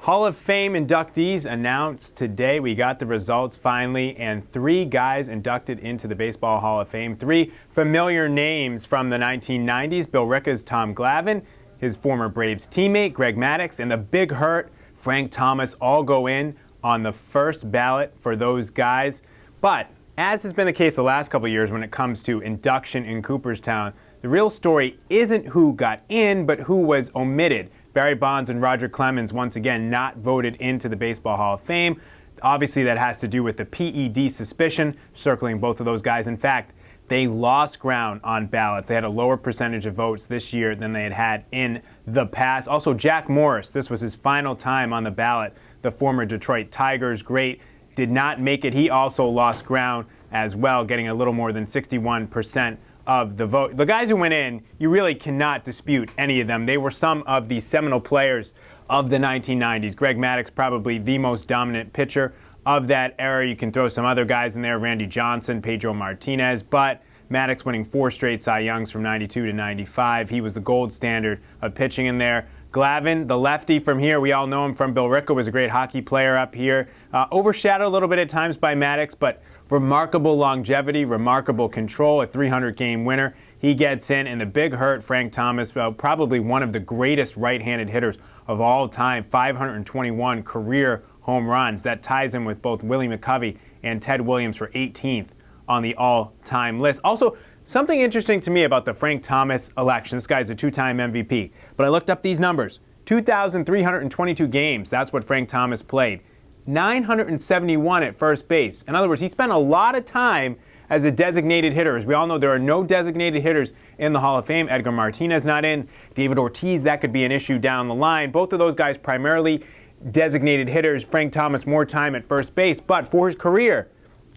Hall of Fame inductees announced today. We got the results finally, and 3 guys inducted into the Baseball Hall of Fame. 3 familiar names from the 1990s. Bill Ricca's Tom Glavine, his former Braves teammate Greg Maddux, and the Big Hurt Frank Thomas all go in on the first ballot for those guys. But as has been the case the last couple of years when it comes to induction in Cooperstown, the real story isn't who got in, but who was omitted. Barry Bonds and Roger Clemens, once again, not voted into the Baseball Hall of Fame. Obviously, that has to do with the PED suspicion circling both of those guys. In fact, they lost ground on ballots. They had a lower percentage of votes this year than they had had in the past. Also, Jack Morris, this was his final time on the ballot. The former Detroit Tigers great did not make it. He also lost ground as well, getting a little more than 61% of the vote. The guys who went in, you really cannot dispute any of them. They were some of the seminal players of the 1990s. Greg Maddux, probably the most dominant pitcher of that era. You can throw some other guys in there, Randy Johnson, Pedro Martinez, but Maddux winning 4 straight Cy Youngs from 92 to 95. He was the gold standard of pitching in there. Glavine, the lefty from here, we all know him from Bill Ricca, was a great hockey player up here. Overshadowed a little bit at times by Maddux, but remarkable longevity, remarkable control, a 300-game winner. He gets in, and the Big Hurt Frank Thomas, probably one of the greatest right-handed hitters of all time, 521 career home runs. That ties him with both Willie McCovey and Ted Williams for 18th on the all-time list. Also, something interesting to me about the Frank Thomas election, this guy's a 2-time MVP, but I looked up these numbers. 2,322 games, that's what Frank Thomas played. 971 at first base. In other words, he spent a lot of time as a designated hitter. As we all know, there are no designated hitters in the Hall of Fame. Edgar Martinez not in. David Ortiz, that could be an issue down the line. Both of those guys primarily designated hitters. Frank Thomas more time at first base, but for his career,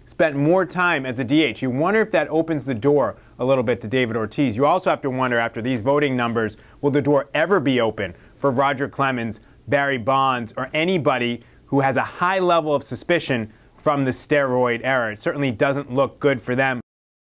spent more time as a DH. You wonder if that opens the door a little bit to David Ortiz. You also have to wonder, after these voting numbers, will the door ever be open for Roger Clemens, Barry Bonds, or anybody who has a high level of suspicion from the steroid era? It certainly doesn't look good for them.